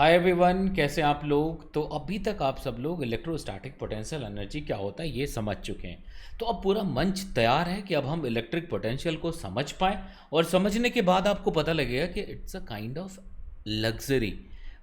Hi everyone, कैसे हैं आप लोग। तो अभी तक आप सब लोग इलेक्ट्रोस्टैटिक पोटेंशियल एनर्जी क्या होता है ये समझ चुके हैं। तो अब पूरा मंच तैयार है कि अब हम इलेक्ट्रिक पोटेंशियल को समझ पाएँ। और समझने के बाद आपको पता लगेगा कि it's a kind of luxury.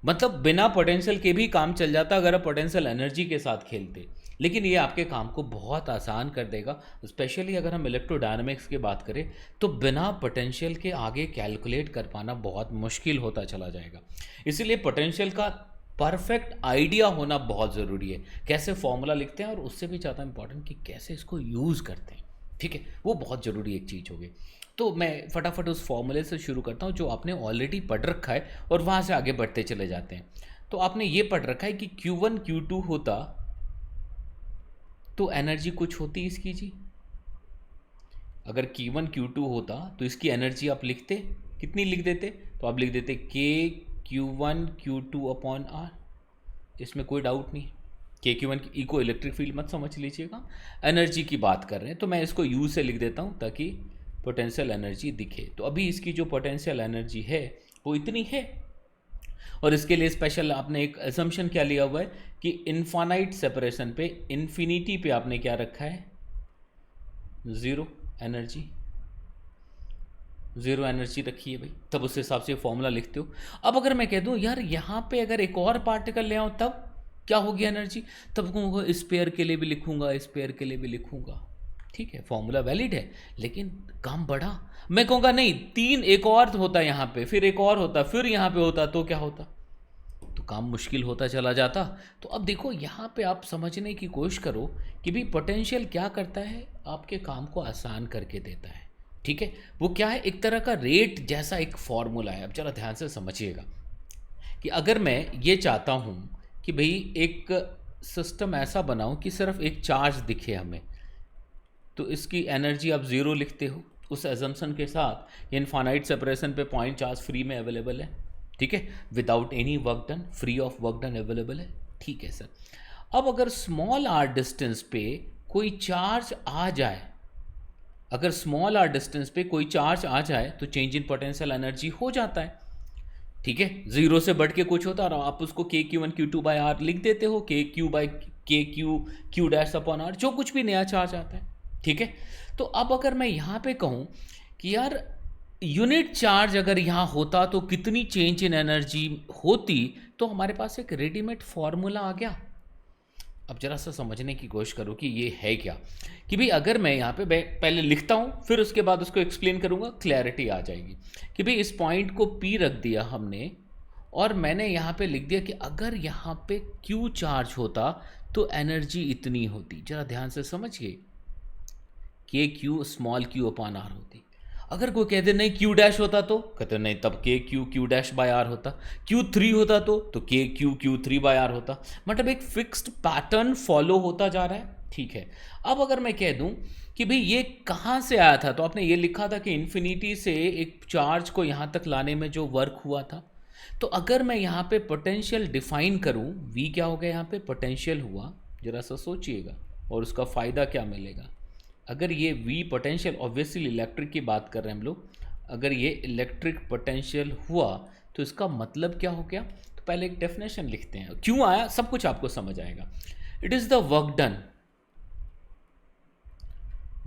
मतलब बिना पोटेंशियल के भी काम चल जाता अगर आप पोटेंशियल एनर्जी के साथ खेलते। लेकिन ये आपके काम को बहुत आसान कर देगा। स्पेशली अगर हम इलेक्ट्रोडायनामिक्स की बात करें तो बिना पोटेंशियल के आगे कैलकुलेट कर पाना बहुत मुश्किल होता चला जाएगा। इसीलिए पोटेंशियल का परफेक्ट आइडिया होना बहुत ज़रूरी है। कैसे फॉर्मूला लिखते हैं और उससे भी ज़्यादा इंपॉर्टेंट कि कैसे इसको यूज़ करते हैं। ठीक है, वो बहुत ज़रूरी एक चीज़ होगी। तो मैं फटाफट उस फॉर्मूले से शुरू करता हूँ जो आपने ऑलरेडी पढ़ रखा है और वहाँ से आगे बढ़ते चले जाते हैं। तो आपने ये पढ़ रखा है कि Q1 Q2 होता तो एनर्जी कुछ होती इसकी जी। अगर Q1 Q2 होता तो इसकी एनर्जी आप लिखते कितनी लिख देते। तो आप लिख देते K Q1 Q2 upon R। इसमें कोई डाउट नहीं। K Q1 की को इलेक्ट्रिक फील्ड मत समझ लीजिएगा, एनर्जी की बात कर रहे हैं। तो मैं इसको U से लिख देता हूँ ताकि पोटेंशियल एनर्जी दिखे। तो अभी इसकी जो पोटेंशियल एनर्जी है वो इतनी है। और इसके लिए स्पेशल आपने एक असम्पशन क्या लिया हुआ है कि इनफाइनाइट सेपरेशन पे, इन्फिनिटी पे आपने क्या रखा है, ज़ीरो एनर्जी। ज़ीरो एनर्जी रखी है भाई, तब उस हिसाब से फॉर्मूला लिखते हो। अब अगर मैं कह दूं यार यहाँ पे अगर एक और पार्टिकल ले आऊँ तब क्या होगी एनर्जी, तब कहूँगा स्पेयर के लिए भी लिखूंगा, स्पेयर के लिए भी लिखूंगा। ठीक है, फॉर्मूला वैलिड है, लेकिन काम बढ़ा। मैं कहूँगा नहीं, तीन एक और होता यहाँ पे, फिर एक और होता, फिर यहाँ पे होता, तो क्या होता, तो काम मुश्किल होता चला जाता। तो अब देखो यहाँ पे आप समझने की कोशिश करो कि भी पोटेंशियल क्या करता है, आपके काम को आसान करके देता है। ठीक है, वो क्या है, एक तरह का रेट जैसा एक फॉर्मूला है। अब जरा ध्यान से समझिएगा कि अगर मैं ये चाहता हूँ कि भाई एक सिस्टम ऐसा बनाऊँ कि सिर्फ एक चार्ज दिखे हमें, तो इसकी एनर्जी आप ज़ीरो लिखते हो उस एजम्पशन के साथ इनफाइनाइट सेपरेशन पे पॉइंट चार्ज फ्री में अवेलेबल है। ठीक है, without any work done, free of work done available है। ठीक है सर। अब अगर स्मॉल आर डिस्टेंस पे कोई चार्ज आ जाए, अगर स्मॉल आर डिस्टेंस पे कोई चार्ज आ जाए तो चेंज इन पोटेंशियल एनर्जी हो जाता है। ठीक है, जीरो से बढ़ के कुछ होता है, आप उसको K Q1 Q2 by R लिख देते हो, K Q Q dash upon R, जो कुछ भी नया चार्ज आता है। ठीक है, तो अब अगर मैं यहाँ पे कहूँ कि यार यूनिट चार्ज अगर यहाँ होता तो कितनी चेंज इन एनर्जी होती, तो हमारे पास एक रेडीमेड फॉर्मूला आ गया। अब जरा सा समझने की कोशिश करो कि ये है क्या। कि भाई अगर मैं यहाँ पे पहले लिखता हूँ फिर उसके बाद उसको एक्सप्लेन करूँगा, क्लैरिटी आ जाएगी। कि भाई इस पॉइंट को P रख दिया हमने और मैंने यहाँ पे लिख दिया कि अगर यहाँ पे Q चार्ज होता तो एनर्जी इतनी होती। जरा ध्यान से समझिए, K Q small Q upon R होती। अगर कोई कह दे नहीं Q डैश होता तो कहते नहीं, तब K Q Q dash by R होता। Q3 होता तो K Q Q3 bye R होता। मतलब एक फिक्स्ड पैटर्न फॉलो होता जा रहा है। ठीक है, अब अगर मैं कह दूं कि भाई ये कहाँ से आया था, तो आपने ये लिखा था कि इन्फिनिटी से एक चार्ज को यहाँ तक लाने में जो वर्क हुआ था। तो अगर मैं यहाँ पे पोटेंशियल डिफाइन करूँ, V क्या हो गया, यहाँ पे पोटेंशियल हुआ, जरा सा सोचिएगा और उसका फ़ायदा क्या मिलेगा। अगर ये V पोटेंशियल, ऑब्वियसली इलेक्ट्रिक की बात कर रहे हैं हम लोग, अगर ये इलेक्ट्रिक पोटेंशियल हुआ तो इसका मतलब क्या हो गया। तो पहले एक डेफिनेशन लिखते हैं, क्यों आया सब कुछ आपको समझ आएगा। It is the work done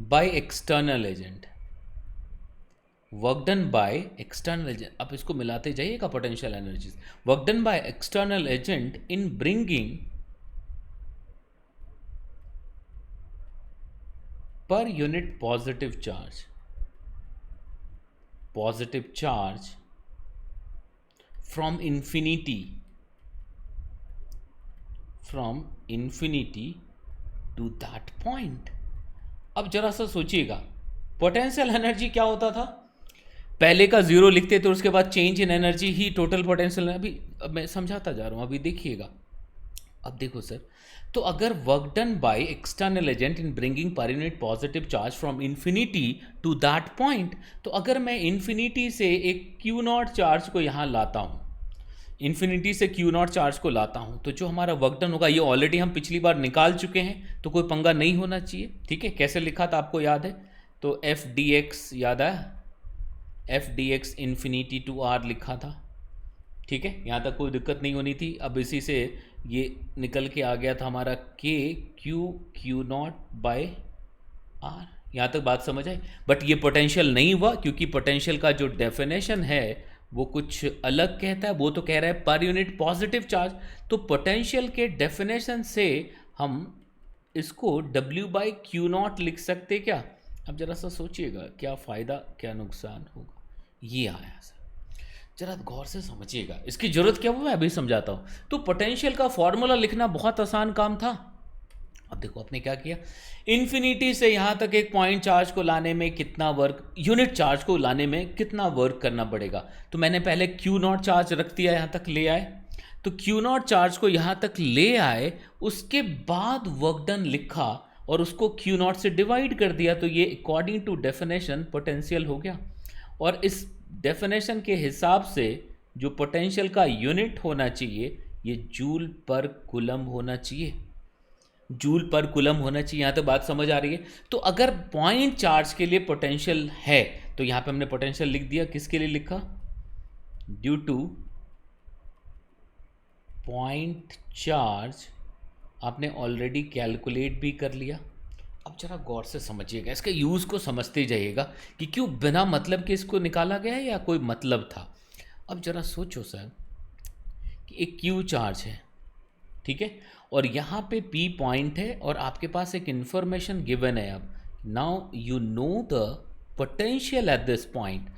by external agent, work done by external agent. आप इसको मिलाते जाइएगा, potential energies, work done by external agent in bringing per unit positive charge, positive charge from infinity, from infinity to that point. अब जरा सा सोचिएगा, potential energy क्या होता था, पहले का जीरो लिखते तो उसके बाद change in energy he total potential. अभी अब मैं समझाता जा रहा हूँ, अभी देखिएगा। अब देखो सर, तो अगर work done by external agent in bringing per unit positive charge from infinity to that point, तो अगर मैं इन्फिनिटी से एक Q0 चार्ज को यहाँ लाता हूँ, इन्फिनिटी से Q0 चार्ज को लाता हूँ, तो जो हमारा वर्क डन होगा, ये ऑलरेडी हम पिछली बार निकाल चुके हैं तो कोई पंगा नहीं होना चाहिए। ठीक है, कैसे लिखा था आपको याद है, तो FdX याद है, FdX इन्फिनिटी टू R लिखा था। ठीक है, यहाँ तक कोई दिक्कत नहीं होनी थी। अब इसी से ये निकल के आ गया था हमारा के क्यू नॉट बाय आर। यहाँ तक बात समझ आई। बट ये पोटेंशियल नहीं हुआ, क्योंकि पोटेंशियल का जो डेफिनेशन है वो कुछ अलग कहता है। वो तो कह रहा है पर यूनिट पॉजिटिव चार्ज। तो पोटेंशियल के डेफिनेशन से हम इसको W बाई क्यू नॉट लिख सकते क्या? अब जरा सा सोचिएगा, क्या फ़ायदा क्या नुकसान होगा। ये आया सर, जरा गौर से समझिएगा, इसकी जरूरत क्या वो मैं अभी समझाता हूँ। तो पोटेंशियल का फॉर्मूला लिखना बहुत आसान काम था। अब देखो आपने क्या किया, इन्फिनिटी से यहाँ तक एक पॉइंट चार्ज को लाने में कितना वर्क, यूनिट चार्ज को लाने में कितना वर्क करना पड़ेगा। तो मैंने पहले क्यू नॉट चार्ज रख दिया, यहाँ तक ले आए। तो क्यू नॉट चार्ज को यहाँ तक ले आए, उसके बाद वर्क डन लिखा और उसको क्यू नॉट से डिवाइड कर दिया। तो ये अकॉर्डिंग टू डेफिनेशन पोटेंशियल हो गया। और इस डेफिनेशन के हिसाब से जो पोटेंशियल का यूनिट होना चाहिए ये जूल पर कूलम होना चाहिए, जूल पर कूलम होना चाहिए। यहाँ तो बात समझ आ रही है। तो अगर पॉइंट चार्ज के लिए पोटेंशियल है तो यहाँ पे हमने पोटेंशियल लिख दिया। किसके लिए लिखा? ड्यू टू पॉइंट चार्ज आपने ऑलरेडी कैलकुलेट भी कर लिया। अब जरा गौर से समझिएगा, इसके यूज़ को समझते जाइएगा कि क्यों बिना मतलब के इसको निकाला गया है या कोई मतलब था। अब जरा सोचो सर कि एक क्यू चार्ज है, ठीक है, और यहाँ पे P पॉइंट है और आपके पास एक इंफॉर्मेशन गिवन है। अब now you know the potential at this point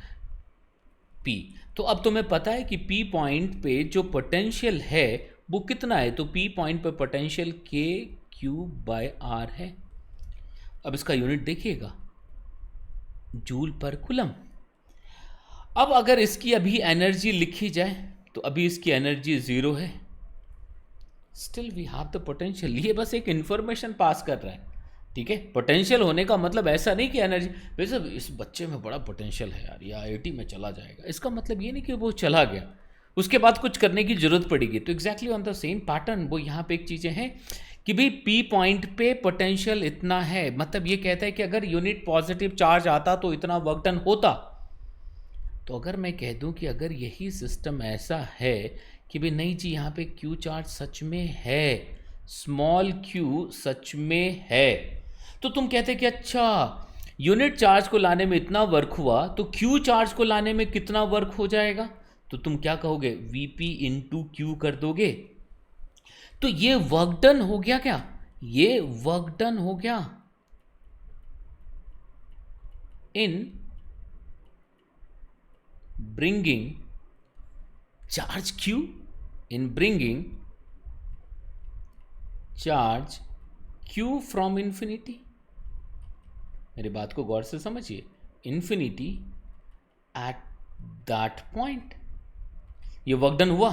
P। तो अब तुम्हें पता है कि P पॉइंट पे जो पोटेंशियल है वो कितना है। तो P पॉइंट पे पोटेंशियल के क्यू बाय आर है। अब इसका यूनिट देखिएगा, जूल पर कूलम। अब अगर इसकी अभी एनर्जी लिखी जाए तो अभी इसकी एनर्जी 0 है। Still we have the potential. ये बस एक इंफॉर्मेशन पास कर रहा है, ठीक है। पोटेंशियल होने का मतलब ऐसा नहीं कि एनर्जी, वैसे इस बच्चे में बड़ा पोटेंशियल है यार, ये IIT में चला जाएगा, इसका मतलब ये नहीं कि वो चला गया उसके बाद कुछ करने की जरूरत पड़ेगी। तो exactly on the same pattern वो यहाँ पे एक चीज़ें हैं कि भाई P पॉइंट पे पोटेंशियल इतना है, मतलब ये कहता है कि अगर यूनिट पॉजिटिव चार्ज आता तो इतना वर्क डन होता। तो अगर मैं कह दूं कि अगर यही सिस्टम ऐसा है कि भाई नहीं जी यहाँ पे Q चार्ज सच में है, स्मॉल q सच में है, तो तुम कहते कि अच्छा यूनिट चार्ज को लाने में इतना वर्क हुआ तो Q चार्ज को लाने में कितना वर्क हो जाएगा। तो तुम क्या कहोगे, Vp इंटू क्यू कर दोगे। तो ये वर्क डन हो गया क्या, ये वर्क डन हो गया in bringing charge Q, in bringing charge Q from infinity. मेरी बात को गौर से समझिए, इंफिनिटी एट दैट पॉइंट ये वर्क डन हुआ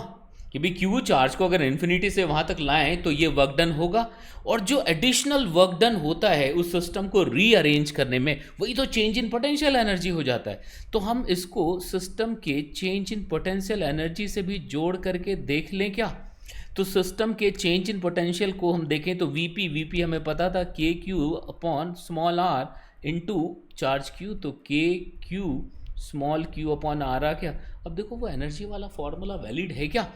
कि भाई Q चार्ज को अगर इन्फिनिटी से वहां तक लाएं तो ये वर्क डन होगा। और जो एडिशनल वर्क डन होता है उस सिस्टम को रीअरेंज करने में, वही तो चेंज इन पोटेंशियल एनर्जी हो जाता है। तो हम इसको सिस्टम के चेंज इन पोटेंशियल एनर्जी से भी जोड़ करके देख लें क्या। तो सिस्टम के चेंज इन पोटेंशियल को हम देखें तो वीपी हमें पता था K Q upon small R into charge Q, तो K Q small q upon R आ गया। अब देखो वो एनर्जी वाला फॉर्मूला वैलिड है क्या,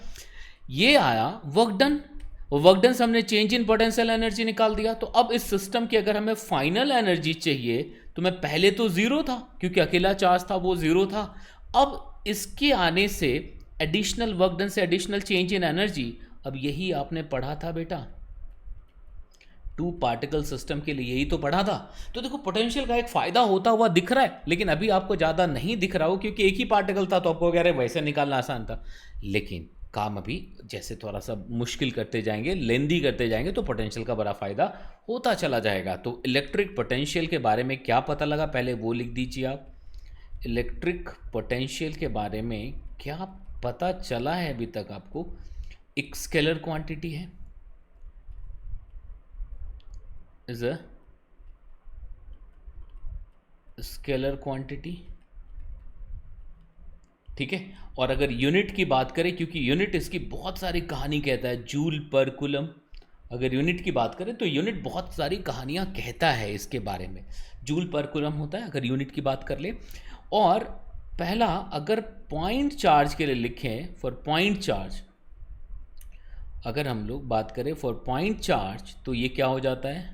ये आया वर्क डन, वर्क डन से हमने चेंज इन पोटेंशियल एनर्जी निकाल दिया। तो अब इस सिस्टम की अगर हमें फाइनल एनर्जी चाहिए तो मैं पहले तो 0 था क्योंकि अकेला चार्ज था वो 0 था। अब इसके आने से एडिशनल वर्क डन से एडिशनल चेंज इन एनर्जी, अब यही आपने पढ़ा था बेटा, 2 पार्टिकल सिस्टम के लिए यही तो पढ़ा था। तो देखो पोटेंशियल का एक फायदा होता हुआ दिख रहा है, लेकिन अभी आपको ज़्यादा नहीं दिख रहा हो क्योंकि एक ही पार्टिकल था तो आपको कह रहे वैसे निकालना आसान था। लेकिन काम अभी जैसे थोड़ा सा मुश्किल करते जाएंगे, लेंदी करते जाएंगे, तो पोटेंशियल का बड़ा फायदा होता चला जाएगा। तो इलेक्ट्रिक पोटेंशियल के बारे में क्या पता लगा, पहले वो लिख दीजिए आप। इलेक्ट्रिक पोटेंशियल के बारे में क्या पता चला है अभी तक आपको, एक स्केलर क्वांटिटी है, is a स्केलर क्वांटिटी, ठीक है। और अगर यूनिट की बात करें, क्योंकि यूनिट इसकी बहुत सारी कहानी कहता है, जूल पर कूलम, अगर यूनिट की बात करें तो यूनिट बहुत सारी कहानियां कहता है इसके बारे में, जूल पर कूलम होता है अगर यूनिट की बात कर ले। और पहला अगर पॉइंट चार्ज के लिए लिखें, फॉर पॉइंट चार्ज अगर हम लोग बात करें फॉर पॉइंट चार्ज, तो ये क्या हो जाता है,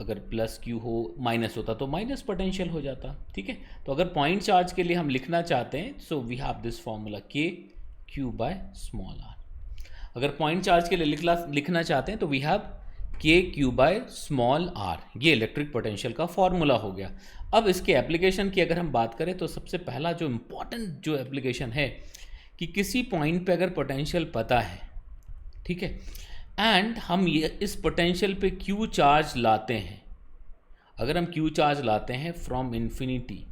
अगर प्लस क्यू हो माइनस होता तो माइनस पोटेंशियल हो जाता, ठीक है। तो अगर पॉइंट चार्ज के लिए हम लिखना चाहते हैं, so we have this formula k q by small r. अगर पॉइंट चार्ज के लिए लिखना चाहते हैं तो we have k q by small r. ये इलेक्ट्रिक पोटेंशियल का फॉर्मूला हो गया। अब इसके एप्लीकेशन की अगर हम बात करें तो सबसे पहला जो इम्पोर्टेंट जो एप्लीकेशन है कि किसी पॉइंट पे अगर पोटेंशियल पता है, ठीक है, एंड हम ये इस पोटेंशियल पे क्यू चार्ज लाते हैं, अगर हम क्यू चार्ज लाते हैं फ्रॉम इन्फिनिटी,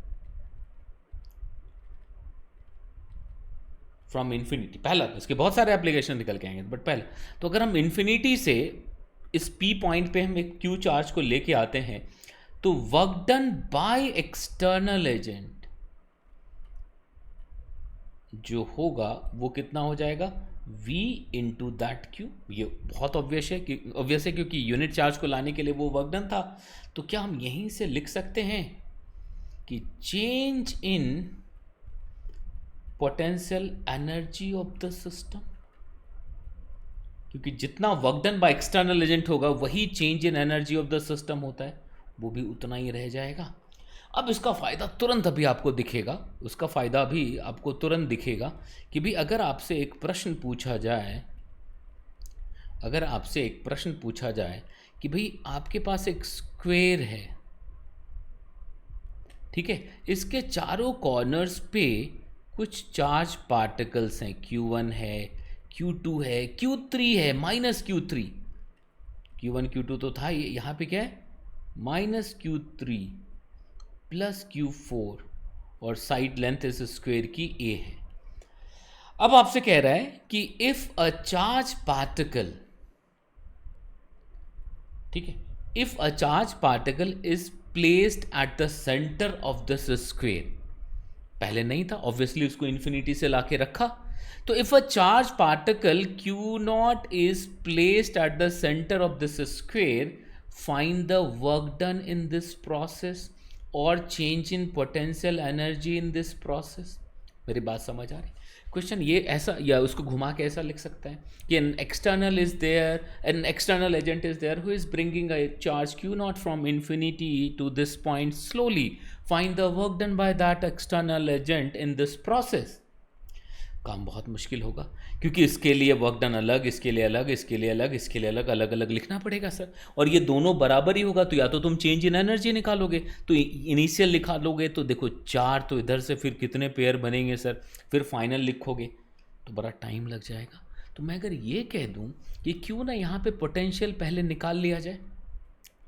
पहला, इसके बहुत सारे एप्लीकेशन निकल के आएंगे, बट पहले तो अगर हम इन्फिनिटी से इस पी पॉइंट पे हम एक क्यू चार्ज को लेके आते हैं, तो work done by external agent जो होगा वो कितना हो जाएगा, v इंटू दैट क्यू। ये बहुत ऑब्वियस है क्योंकि यूनिट चार्ज को लाने के लिए वो वर्क डन था। तो क्या हम यहीं से लिख सकते हैं कि change in potential energy of the system, क्योंकि जितना work done by external agent होगा वही change in energy of the system होता है, वो भी उतना ही रह जाएगा। अब इसका फ़ायदा तुरंत अभी आपको दिखेगा, उसका फ़ायदा भी आपको तुरंत दिखेगा कि भी अगर आपसे एक प्रश्न पूछा जाए, कि भाई आपके पास एक स्क्वायर है, ठीक है, इसके चारों कॉर्नर्स पे कुछ चार्ज पार्टिकल्स हैं, Q1 है, Q2 है, Q3 है, माइनस Q3, Q1 Q2 तो था, ये यहाँ पे क्या है, माइनस Q3 प्लस Q4 और साइड लेंथ इस स्क्वायर की A है। अब आपसे कह रहा है कि इफ अ चार्ज पार्टिकल, ठीक है, if a charge particle is placed at the centre of this square, पहले नहीं था, ऑब्वियसली उसको इन्फिनिटी से लाके रखा, तो if a charge particle Q0 is placed at the centre of this square, find the work done in this process और change in potential energy in this process. मेरी बात समझ आ रही? क्वेश्चन ये ऐसा, या उसको घुमा के ऐसा लिख सकता है कि an external agent is there who is bringing a charge Q0 from infinity to this point slowly, find the work done by that external agent in this process. काम बहुत मुश्किल होगा क्योंकि इसके लिए वर्क डन अलग, इसके लिए अलग, इसके लिए अलग, इसके लिए अलग, अलग अलग लिखना पड़ेगा सर। और ये दोनों बराबर ही होगा तो या तो तुम चेंज इन एनर्जी निकालोगे, तो इनिशियल निकालोगे तो देखो 4, तो इधर से फिर कितने पेयर बनेंगे सर, फिर फाइनल लिखोगे तो बड़ा टाइम लग जाएगा। तो मैं अगर ये कह दूँ कि क्यों ना यहाँ पे पोटेंशियल पहले निकाल लिया जाए,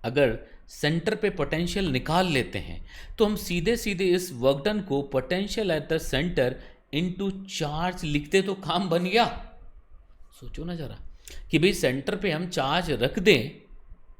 अगर सेंटर पे पोटेंशियल निकाल लेते हैं तो हम सीधे सीधे इस वर्क डन को potential at the centre into charge लिखते तो काम बन गया। सोचो ना जरा कि भाई सेंटर पे हम चार्ज रख दें,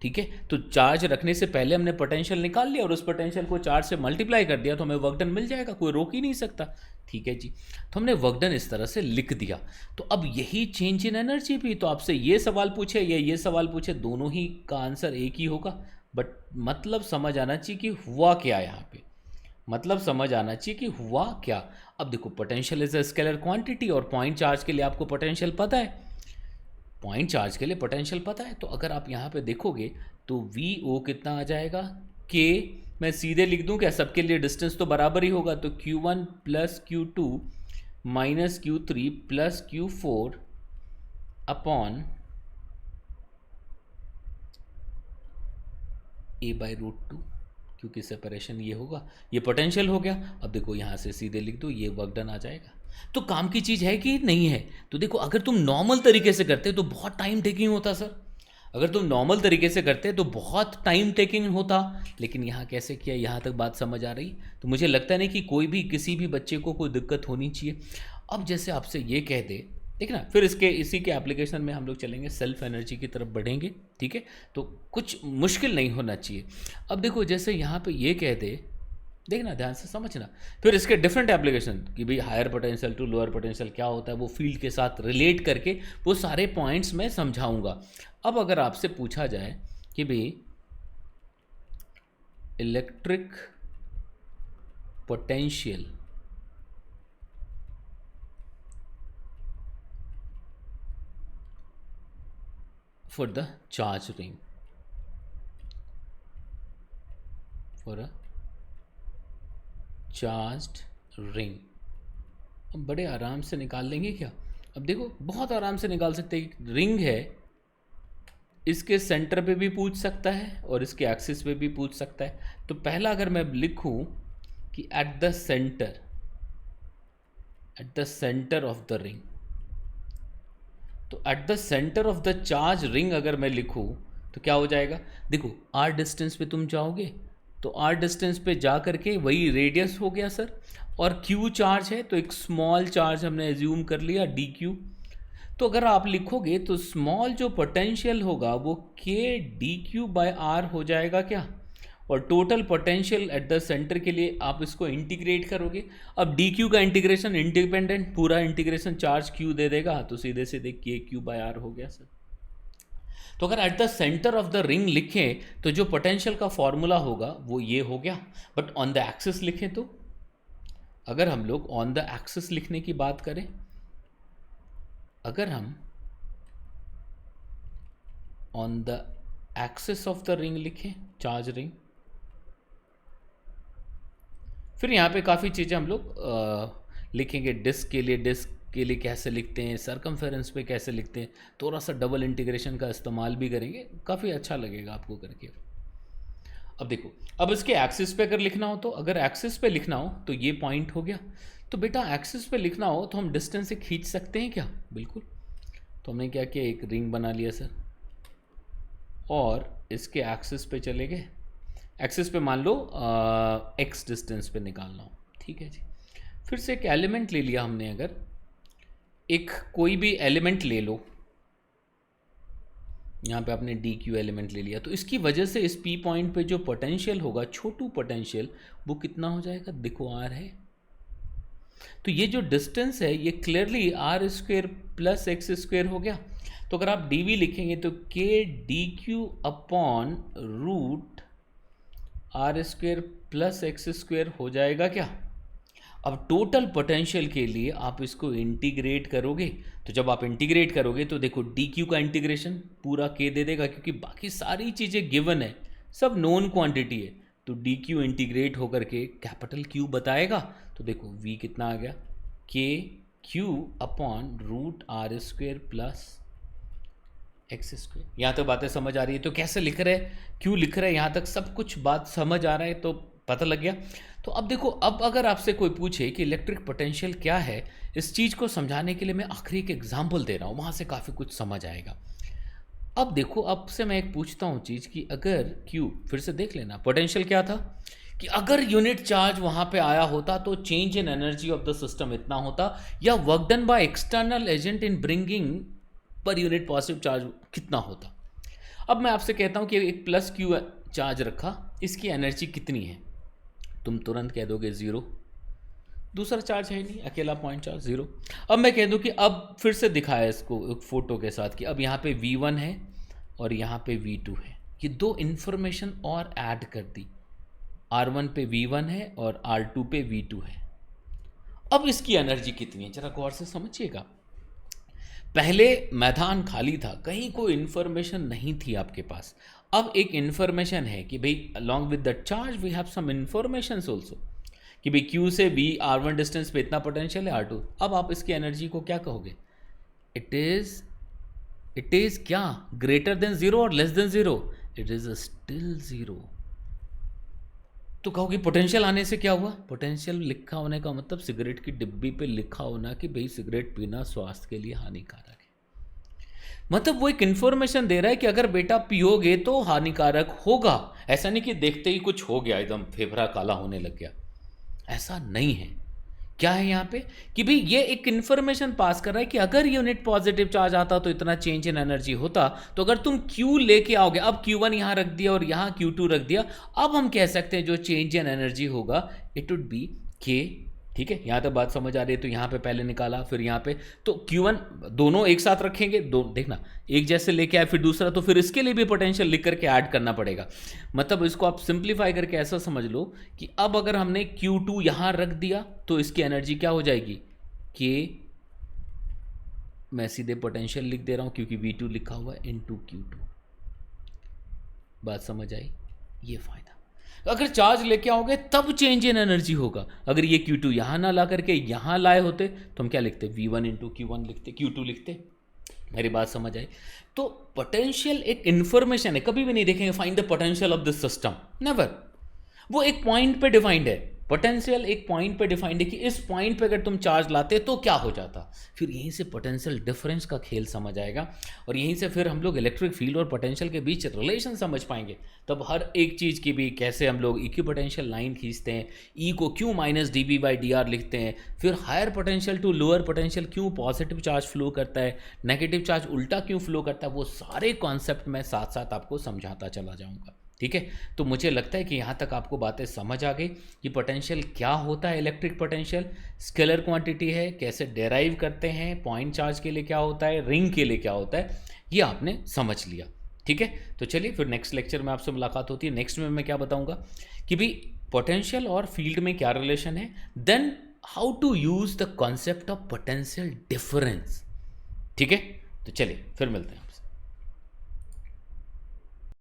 ठीक है, तो चार्ज रखने से पहले हमने पोटेंशियल निकाल लिया और उस पोटेंशियल को चार्ज से मल्टीप्लाई कर दिया तो हमें वर्क डन मिल जाएगा, कोई रोक ही नहीं सकता, ठीक है जी। तो हमने वर्क डन इस तरह से लिख दिया। तो अब यही चेंज इन एनर्जी भी, तो आपसे ये सवाल पूछे या ये सवाल पूछे, दोनों ही का आंसर एक ही होगा, बट मतलब समझ आना चाहिए कि हुआ क्या यहाँ पे, मतलब समझ आना चाहिए कि हुआ क्या। अब देखो potential is a scalar quantity और पॉइंट चार्ज के लिए आपको पोटेंशियल पता है, पॉइंट चार्ज के लिए पोटेंशियल पता है, तो अगर आप यहाँ पे देखोगे तो VO कितना आ जाएगा, K मैं सीधे लिख दूँ क्या, सबके लिए डिस्टेंस तो बराबर ही होगा, तो Q1 plus Q2 minus Q3 plus Q4 upon A/√2, क्योंकि सेपरेशन ये होगा, ये पोटेंशियल हो गया। अब देखो यहाँ से सीधे लिख दो, ये वर्क डन आ जाएगा। तो काम की चीज़ है कि नहीं है? तो देखो अगर तुम नॉर्मल तरीके से करते तो बहुत टाइम टेकिंग होता सर, अगर तुम नॉर्मल तरीके से करते तो बहुत टाइम टेकिंग होता, लेकिन यहाँ कैसे किया, यहाँ तक बात समझ आ रही? तो मुझे लगता नहीं कि कोई भी किसी भी बच्चे को कोई दिक्कत होनी चाहिए। अब जैसे आपसे ये कह दे, ठीक है ना, फिर इसी के एप्लीकेशन में हम लोग चलेंगे, सेल्फ एनर्जी की तरफ बढ़ेंगे, ठीक है, तो कुछ मुश्किल नहीं होना चाहिए। अब देखो जैसे यहाँ पे ये कह दे, देखना ध्यान से समझना, फिर इसके डिफरेंट एप्लीकेशन कि भाई higher potential to lower potential क्या होता है, वो फील्ड के साथ रिलेट करके वो सारे पॉइंट्स मैं समझाऊंगा। अब अगर आपसे पूछा जाए कि भाई electric potential for the charge ring, for a charged ring। अब बड़े आराम से निकाल लेंगे क्या? अब देखो बहुत आराम से निकाल सकते हैं। रिंग है, इसके सेंटर पे भी पूछ सकता है और इसके एक्सिस पे भी पूछ सकता है। तो पहला अगर मैं लिखूं कि at the centre of the ring, तो at the centre of the charge ring अगर मैं लिखूं तो क्या हो जाएगा? देखो आर डिस्टेंस पे तुम जाओगे तो आर डिस्टेंस पे जा करके वही रेडियस हो गया सर, और क्यू चार्ज है तो एक स्मॉल चार्ज हमने एज्यूम कर लिया डी क्यू। तो अगर आप लिखोगे तो स्मॉल जो पोटेंशियल होगा वो के डी क्यू बाय आर हो जाएगा क्या? और total potential at the centre के लिए आप इसको इंटीग्रेट करोगे। अब डी क्यू का इंटीग्रेशन इंडिपेंडेंट, पूरा इंटीग्रेशन चार्ज क्यू दे देगा, तो सीधे सीधे के क्यू बाय आर हो गया सर। तो अगर eight the centre of the ring लिखें तो जो पोटेंशियल का फॉर्मूला होगा वो ये हो गया। बट ऑन द एक्सिस लिखें तो, अगर हम लोग ऑन द एक्सिस लिखने की बात करें, अगर हम on the axis of the ring लिखें, चार्ज रिंग, फिर यहाँ पे काफ़ी चीज़ें हम लोग लिखेंगे। डिस्क के लिए कैसे लिखते हैं, सरकमफेरेंस पे कैसे लिखते हैं, थोड़ा सा डबल इंटीग्रेशन का इस्तेमाल भी करेंगे, काफ़ी अच्छा लगेगा आपको करके। अब देखो, अब इसके एक्सिस पे अगर लिखना हो तो, अगर एक्सिस पे लिखना हो तो ये पॉइंट हो गया। तो बेटा एक्सिस पे लिखना हो तो हम डिस्टेंस से खींच सकते हैं क्या? बिल्कुल। तो हमने क्या किया, एक रिंग बना लिया सर, और इसके एक्सिस पे चले गए। एक्सिस पे मान लो एक्स डिस्टेंस पे निकालना हो, ठीक है जी। फिर से एक एलिमेंट ले लिया हमने, अगर एक कोई भी एलिमेंट ले लो, यहाँ पे आपने डी क्यू एलिमेंट ले लिया, तो इसकी वजह से इस पी पॉइंट पे जो पोटेंशियल होगा, छोटू पोटेंशियल, वो कितना हो जाएगा? देखो आर है, तो ये जो डिस्टेंस है ये clearly r square plus x square हो गया। तो अगर आप डी वी लिखेंगे तो k d q upon root r square plus x square हो जाएगा क्या? अब टोटल पोटेंशियल के लिए आप इसको इंटीग्रेट करोगे, तो जब आप इंटीग्रेट करोगे तो देखो डी क्यू का इंटीग्रेशन पूरा के दे देगा, क्योंकि बाकी सारी चीज़ें गिवन है, सब नोन क्वांटिटी है। तो डी क्यू इंटीग्रेट होकर के कैपिटल क्यू बताएगा। तो देखो वी कितना आ गया, k Q upon root r square plus x square. यहाँ तक बातें समझ आ रही है? तो कैसे लिख रहे हैं, क्यों लिख रहे हैं, यहाँ तक सब कुछ बात समझ आ रहा है, तो पता लग गया। तो अब देखो, अब अगर आपसे कोई पूछे कि इलेक्ट्रिक पोटेंशियल क्या है, इस चीज़ को समझाने के लिए मैं आखिरी एक एग्जाम्पल दे रहा हूँ, वहाँ से काफ़ी कुछ समझ आएगा। अब देखो, अब से मैं एक पूछता हूँ चीज़ कि अगर क्यू, फिर से देख लेना, पोटेंशियल क्या था कि अगर यूनिट चार्ज वहाँ पे आया होता तो change in energy of the system इतना होता, या work done by external agent in bringing per unit positive charge कितना होता। अब मैं आपसे कहता हूँ कि एक प्लस क्यू चार्ज रखा, इसकी एनर्जी कितनी है? तुम तुरंत कह दोगे ज़ीरो, दूसरा चार्ज है नहीं, अकेला पॉइंट चार्ज ज़ीरो। अब मैं कह दूँ कि अब फिर से दिखाया इसको एक फ़ोटो के साथ कि अब यहाँ पे V1 है और यहाँ पे V2 है, ये दो इन्फॉर्मेशन और ऐड कर दी। R1 पे V1 है और R2 पे V2 है। अब इसकी एनर्जी कितनी है, जरा गौर से समझिएगा। पहले मैदान खाली था, कहीं कोई इन्फॉर्मेशन नहीं थी आपके पास। अब एक इन्फॉर्मेशन है कि भाई along with the charge we have some information also कि भाई क्यू से V R1 डिस्टेंस पे इतना पोटेंशियल है, R2। अब आप इसकी एनर्जी को क्या कहोगे? इट इज क्या, ग्रेटर देन जीरो और less than zero? It is still zero. तो कहोगे पोटेंशियल आने से क्या हुआ? पोटेंशियल लिखा होने का मतलब सिगरेट की डिब्बी पे लिखा होना कि भाई सिगरेट पीना स्वास्थ्य के लिए हानिकारक है। मतलब वो एक इन्फॉर्मेशन दे रहा है कि अगर बेटा पियोगे तो हानिकारक होगा। ऐसा नहीं कि देखते ही कुछ हो गया, एकदम फेफड़ा काला होने लग गया, ऐसा नहीं है। क्या है यहाँ पे कि भाई ये एक इन्फॉर्मेशन पास कर रहा है कि अगर यूनिट पॉजिटिव चार्ज आता तो इतना चेंज इन एनर्जी होता। तो अगर तुम Q लेके आओगे, अब Q1 यहाँ रख दिया और यहाँ Q2 रख दिया, अब हम कह सकते हैं जो चेंज इन एनर्जी होगा इट वुड बी K ठीक है, यहाँ तक बात समझ आ रही है। तो यहाँ पे पहले निकाला, फिर यहाँ पे, तो Q1 दोनों एक साथ रखेंगे, दो देखना एक जैसे लेके आए, फिर दूसरा, तो फिर इसके लिए भी पोटेंशियल लिख करके ऐड करना पड़ेगा। मतलब इसको आप सिंप्लीफाई करके ऐसा समझ लो कि अब अगर हमने Q2 यहाँ रख दिया तो इसकी एनर्जी क्या हो जाएगी, K, मैं सीधे पोटेंशियल लिख दे रहा हूँ क्योंकि V2 लिखा हुआ है, इनटू Q2। बात समझ आई, ये फायदा। अगर चार्ज लेके आओगे तब चेंज इन एनर्जी होगा। अगर ये Q2 यहाँ ना ला करके यहाँ लाए होते तो हम क्या लिखते, V1 इंटू Q1 लिखते, Q2 लिखते। मेरी बात समझ आई। तो पोटेंशियल एक इंफॉर्मेशन है, कभी भी नहीं देखेंगे find the potential of this system, never. वो एक पॉइंट पे डिफाइंड है, पोटेंशियल एक पॉइंट पे डिफाइंड है कि इस पॉइंट पे अगर तुम चार्ज लाते तो क्या हो जाता। फिर यहीं से पोटेंशियल डिफरेंस का खेल समझ आएगा, और यहीं से फिर हम लोग इलेक्ट्रिक फील्ड और पोटेंशियल के बीच रिलेशन समझ पाएंगे। तब हर एक चीज़ की भी कैसे हम लोग इक्विपोटेंशियल लाइन खींचते हैं, ई को क्यों माइनस dB/dr लिखते हैं, फिर higher potential to lower potential क्यों पॉजिटिव चार्ज फ्लो करता है, नेगेटिव चार्ज उल्टा क्यों फ्लो करता है, वो सारे कॉन्सेप्ट मैं साथ साथ आपको समझाता चला जाऊँगा। ठीक है, तो मुझे लगता है कि यहाँ तक आपको बातें समझ आ गई कि पोटेंशियल क्या होता है, इलेक्ट्रिक पोटेंशियल स्केलर क्वांटिटी है, कैसे डेराइव करते हैं, पॉइंट चार्ज के लिए क्या होता है, रिंग के लिए क्या होता है, ये आपने समझ लिया। ठीक है, तो चलिए फिर नेक्स्ट लेक्चर में आपसे मुलाकात होती है। नेक्स्ट में मैं क्या बताऊँगा कि भाई पोटेंशियल और फील्ड में क्या रिलेशन है, then how to use the concept of potential difference. ठीक है, तो चलिए फिर मिलते हैं।